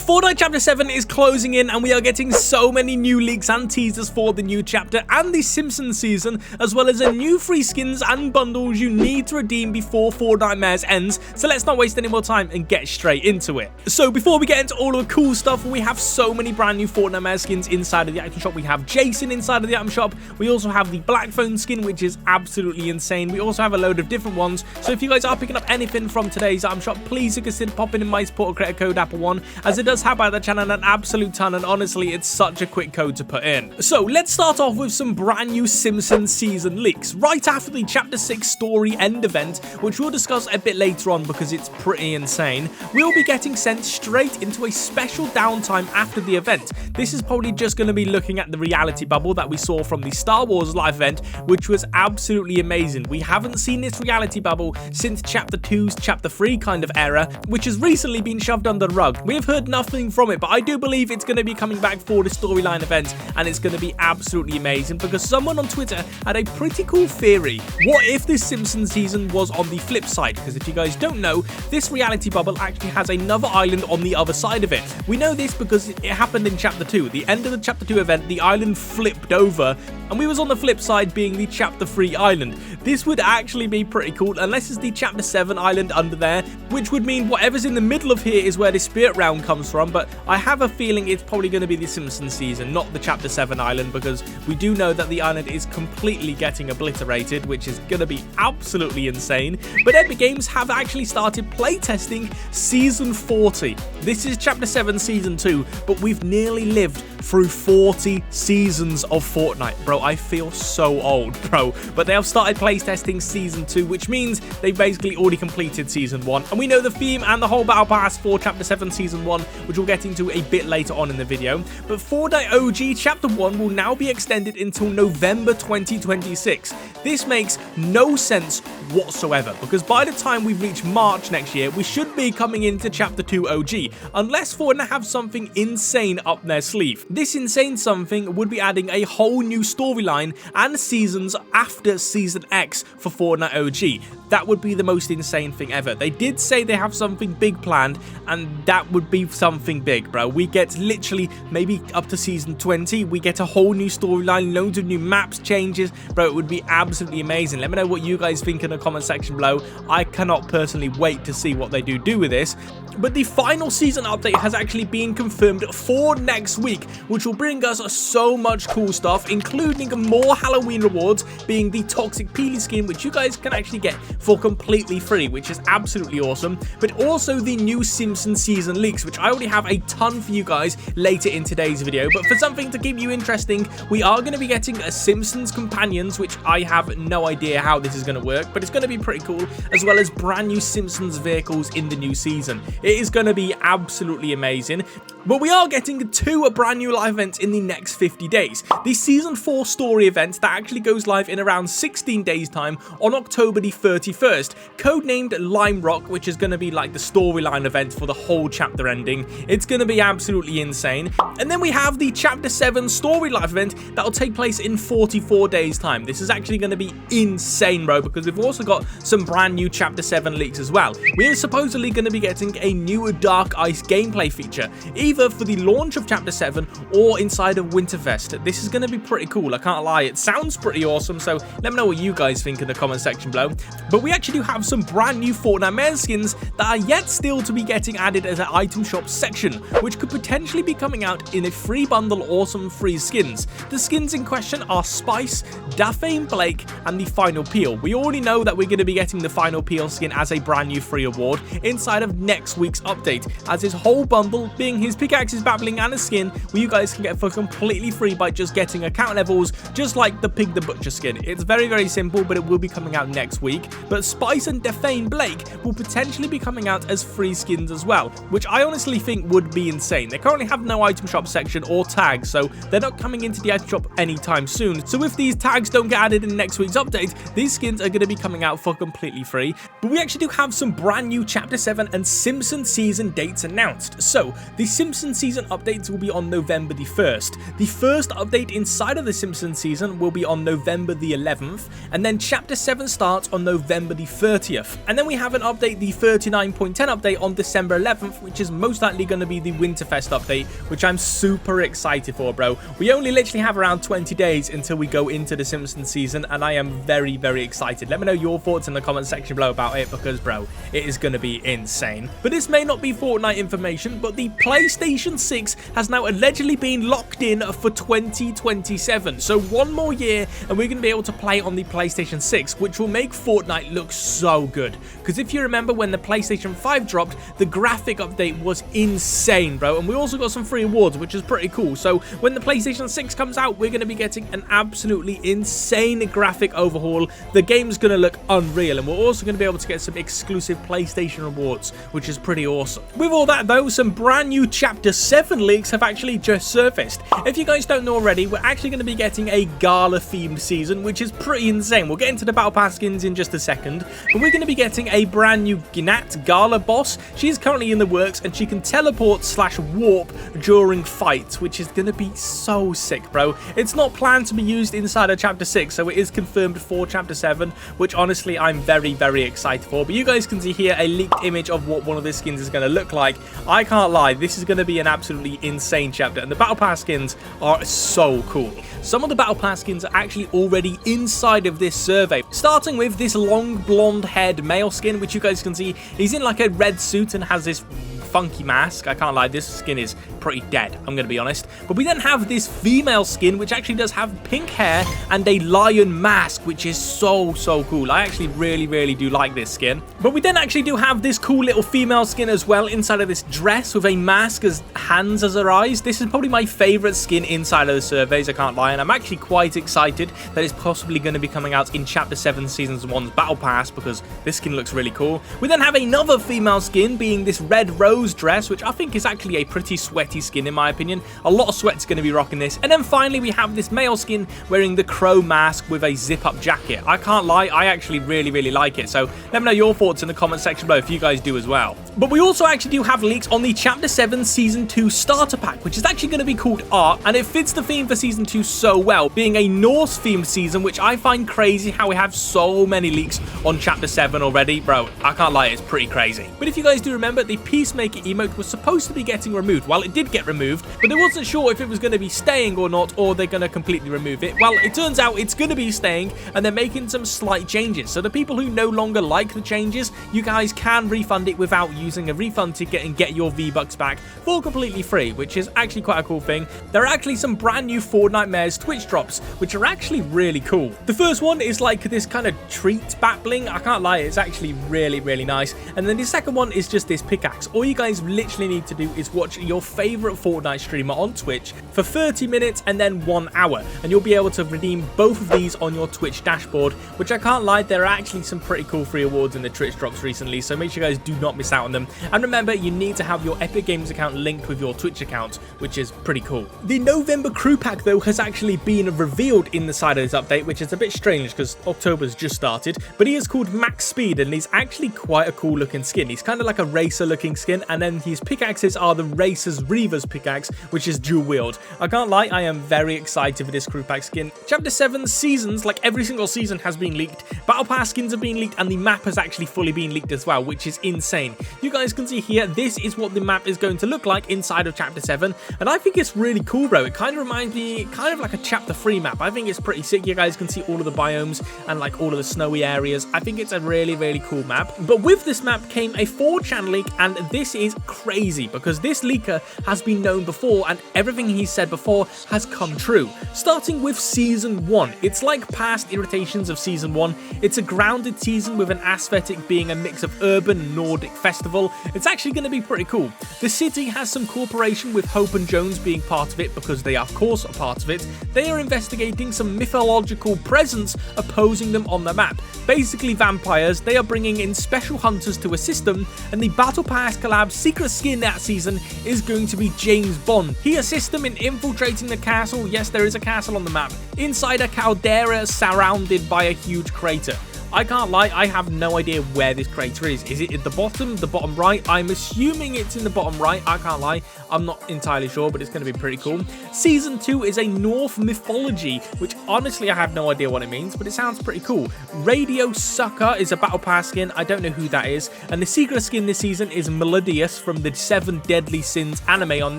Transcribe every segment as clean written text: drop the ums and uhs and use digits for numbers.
Fortnite Chapter 7 is closing in and we are getting so many new leaks and teasers for the new chapter and the Simpsons season, as well as a new free skins and bundles you need to redeem before Fortnitemares ends, so let's not waste any more time and get straight into it. So before we get into all of the cool stuff, we have so many brand new Fortnitemares skins inside of the item shop. We have Jason inside of the item shop, we also have the Black Phone skin, which is absolutely insane. We also have a load of different ones, so if you guys are picking up anything from today's item shop, please consider popping in my supporter creator code xApplezz, as it does help out the channel an absolute ton, and honestly it's such a quick code to put in. So let's start off with some brand new Simpsons season leaks right after the chapter 6 story end event, which we'll discuss a bit later on because it's pretty insane. We'll be getting sent straight into a special downtime after the event. This is probably just going to be looking at the reality bubble that we saw from the Star Wars live event, which was absolutely amazing. We haven't seen this reality bubble since chapter 2's chapter 3 kind of era, which has recently been shoved under the rug. We have heard nothing from it, but I do believe it's going to be coming back for the storyline event, and it's going to be absolutely amazing because someone on Twitter had a pretty cool theory. What if this Simpsons season was on the flip side? Because if you guys don't know, this reality bubble actually has another island on the other side of it. We know this because it happened in chapter 2. At the end of the chapter 2 event, the island flipped over and we was on the flip side being the chapter 3 island. This would actually be pretty cool unless it's the chapter 7 island under there, which would mean whatever's in the middle of here is where the spirit realm comes from, but I have a feeling it's probably going to be the Simpsons season, not the chapter 7 island, because we do know that the island is completely getting obliterated, which is going to be absolutely insane. But Epic Games have actually started playtesting season 40. This is chapter 7 season 2, but we've nearly lived through 40 seasons of Fortnite. Bro, I feel so old, bro. But they have started playtesting season 2, which means they've basically already completed season 1. And we know the theme and the whole battle pass for chapter 7 season 1, which we'll get into a bit later on in the video. But Fortnite OG chapter 1 will now be extended until November 2026. This makes no sense whatsoever, because by the time we reach March next year, we should be coming into chapter 2 OG, unless Fortnite have something insane up their sleeve. This insane something would be adding a whole new storyline and seasons after season X for Fortnite OG. That would be the most insane thing ever. They did say they have something big planned, and that would be something big, bro. We get literally maybe up to season 20, we get a whole new storyline, loads of new maps, changes, bro. It would be absolutely amazing. Let me know what you guys think in the comment section below. I cannot personally wait to see what they do with this. But the final season update has actually been confirmed for next week, which will bring us so much cool stuff, including more Halloween rewards, being the Toxic Peely skin, which you guys can actually get for completely free, which is absolutely awesome. But also the new Simpsons season leaks, which I already have a ton for you guys later in today's video. But for something to keep you interesting, we are going to be getting a Simpsons companions, which I have no idea how this is going to work, but it's going to be pretty cool, as well as brand new Simpsons vehicles in the new season. It is going to be absolutely amazing. But we are getting 2 brand new live events in the next 50 days. The season 4 story event that actually goes live in around 16 days time on October the 31st, codenamed Lime Rock, which is going to be like the storyline event for the whole chapter ending. It's going to be absolutely insane. And then we have the chapter 7 story live event that will take place in 44 days time. This is actually going to be insane, bro, because we've also got some brand new chapter 7 leaks as well. We're supposedly going to be getting a new Dark Ice gameplay feature, either for the launch of chapter 7 or inside of Winterfest. This is going to be pretty cool, I can't lie. It sounds pretty awesome, so let me know what you guys think in the comment section below. But we actually do have some brand new Fortnitemares skins that are yet still to be getting added as an item shop section, which could potentially be coming out in a free bundle or some free skins. The skins in question are Spice, Daphne Blake, and the Final Peel. We already know that we're going to be getting the Final Peel skin as a brand new free award inside of next week's update, as his whole bundle being his pickaxes, babbling, and a skin where you guys can get for completely free by just getting account levels, just like the Pig the Butcher skin. It's very simple, but it will be coming out next week. But Spice and Daphne Blake will potentially be coming out as free skins as well, which I honestly think would be insane. They currently have no item shop section or tags, so they're not coming into the item shop anytime soon. So if these tags don't get added in next week's update, these skins are going to be coming out for completely free. But we actually do have some brand new chapter 7 and Simpsons Simpsons season dates announced. So, the Simpsons season updates will be on November the 1st. The first update inside of the Simpsons season will be on November the 11th, and then Chapter 7 starts on November the 30th. And then we have an update, the 39.10 update on December 11th, which is most likely going to be the Winterfest update, which I'm super excited for, bro. We only literally have around 20 days until we go into the Simpsons season, and I am very, very excited. Let me know your thoughts in the comment section below about it, because, bro, it is going to be insane. But this may not be Fortnite information, but the PlayStation 6 has now allegedly been locked in for 2027. So one more year, and we're going to be able to play on the PlayStation 6, which will make Fortnite look so good. Because if you remember when the PlayStation 5 dropped, the graphic update was insane, bro. And we also got some free awards, which is pretty cool. So when the PlayStation 6 comes out, we're going to be getting an absolutely insane graphic overhaul. The game's going to look unreal, and we're also going to be able to get some exclusive PlayStation rewards, which is pretty awesome. With all that though, some brand new Chapter 7 leaks have actually just surfaced. If you guys don't know already, we're actually going to be getting a gala themed season, which is pretty insane. We'll get into the Battle Pass skins in just a second, but we're going to be getting a brand new Gnat Gala boss. She's currently in the works, and she can teleport / warp during fights, which is going to be so sick, bro. It's not planned to be used inside of Chapter 6, so it is confirmed for Chapter 7, which honestly I'm very, very excited for. But you guys can see here a leaked image of what one of the skins is going to look like. I can't lie, this is going to be an absolutely insane chapter, and the Battle Pass skins are so cool. Some of the Battle Pass skins are actually already inside of this survey, starting with this long blonde haired male skin, which you guys can see. He's in like a red suit and has this funky mask. I can't lie, this skin is pretty dead, I'm gonna be honest. But we then have this female skin, which actually does have pink hair and a lion mask, which is so cool. I actually really do like this skin. But we then actually do have this cool little female skin as well inside of this dress with a mask as hands as her eyes. This is probably my favorite skin inside of the surveys, I can't lie, and I'm actually quite excited that it's possibly going to be coming out in Chapter 7 Season 1's Battle Pass, because this skin looks really cool. We then have another female skin being this red rose dress, which I think is actually a pretty sweaty skin in my opinion. A lot of sweat's going to be rocking this. And then finally we have this male skin wearing the crow mask with a zip-up jacket. I can't lie, I actually really like it. So let me know your thoughts in the comment section below if you guys do as well. But we also actually do have leaks on the Chapter 7 Season 2 starter pack, which is actually going to be called Art, and it fits the theme for Season 2 so well, being a Norse themed season, which I find crazy how we have so many leaks on Chapter 7 already. Bro, I can't lie, it's pretty crazy. But if you guys do remember, the Peacemaker emote was supposed to be getting removed. Well, it did get removed, but they wasn't sure if it was going to be staying or not, or they're going to completely remove it. Well, it turns out it's going to be staying, and they're making some slight changes. So the people who no longer like the changes, you guys can refund it without using a refund ticket and get your V-Bucks back for completely free, which is actually quite a cool thing. There are actually some brand new Fortnitemares Twitch drops, which are actually really cool. The first one is like this kind of treat battling. I can't lie, it's actually really nice. And then the second one is just this pickaxe. All you guys literally need to do is watch your favorite Fortnite streamer on Twitch for 30 minutes and then 1 hour, and you'll be able to redeem both of these on your Twitch dashboard, which I can't lie, there are actually some pretty cool free awards in the Twitch drops recently, so make sure you guys do not miss out on them. And remember, you need to have your Epic Games account linked with your Twitch account, which is pretty cool. The November crew pack though has actually been revealed in the side of this update, which is a bit strange because October's just started, but he is called Max Speed, and he's actually quite a cool looking skin. He's kind of like a racer looking skin, and then his pickaxes are the Racer's Reaver's pickaxe, which is dual wield. I can't lie, I am very excited for this crew pack skin. Chapter 7 seasons, like every single season, has been leaked. Battle Pass skins have been leaked, and the map has actually fully been leaked as well, which is insane. You guys can see here, this is what the map is going to look like inside of Chapter 7, and I think it's really cool, bro. It kind of reminds me kind of like a Chapter 3 map. I think it's pretty sick. You guys can see all of the biomes and like all of the snowy areas. I think it's a really cool map. But with this map came a 4chan leak, and this is crazy because this leaker has been known before, and everything he said before has come true. Starting with Season 1, it's like past iterations of Season 1. It's a grounded season with an aesthetic being a mix of urban Nordic festival. It's actually going to be pretty cool. The city has some cooperation with Hope and Jones being part of it because they are of course a part of it. They are investigating some mythological presence opposing them on the map. Basically vampires. They are bringing in special hunters to assist them, and the Battle Pass collab secret skin that season is going to be James Bond. He assists them in infiltrating the castle. Yes, there is a castle on the map inside a caldera surrounded by a huge crater. I can't lie, I have no idea where this crater is. Is it at the bottom right? I'm assuming it's in the bottom right. I can't lie, I'm not entirely sure, but it's going to be pretty cool. Season 2 is a Norse mythology, which honestly I have no idea what it means, but it sounds pretty cool. Radio Sucker is a battle pass skin. I don't know who that is. And the secret skin this season is Melodious from the 7 Deadly Sins anime on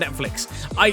Netflix.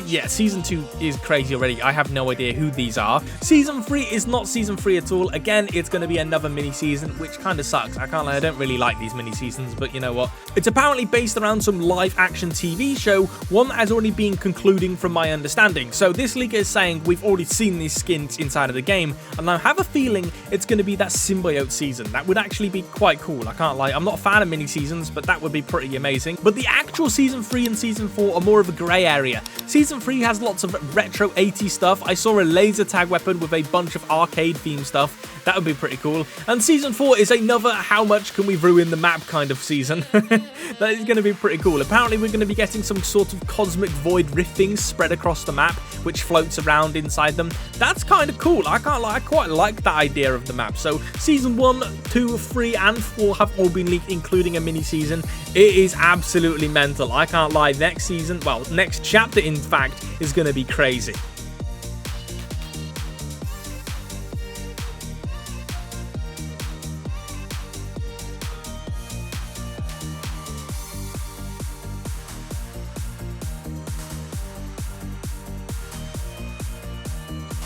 Yeah, season 2 is crazy already. I have no idea who these are. Season 3 is not season 3 at all. Again, it's going to be another mini season, which kind of sucks. I can't lie, I don't really like these mini seasons, but you know what? It's apparently based around some live action TV show, one that has already been concluding from my understanding. So this leak is saying we've already seen these skins inside of the game, and I have a feeling it's going to be that symbiote season. That would actually be quite cool. I can't lie, I'm not a fan of mini seasons, but that would be pretty amazing. But the actual season 3 and season 4 are more of a grey area. Season 3 has lots of retro 80s stuff. I saw a laser tag weapon with a bunch of arcade themed stuff. That would be pretty cool. And season 4 is another how much can we ruin the map kind of season. That is going to be pretty cool. Apparently we're going to be getting some sort of cosmic void rifting spread across the map, which floats around inside them. That's kind of cool. I can't lie, I quite like that idea of the map. So season 1, 2, 3 and 4 have all been leaked, including a mini season. It is absolutely mental. I can't lie, next season, well, next chapter in fact, is going to be crazy.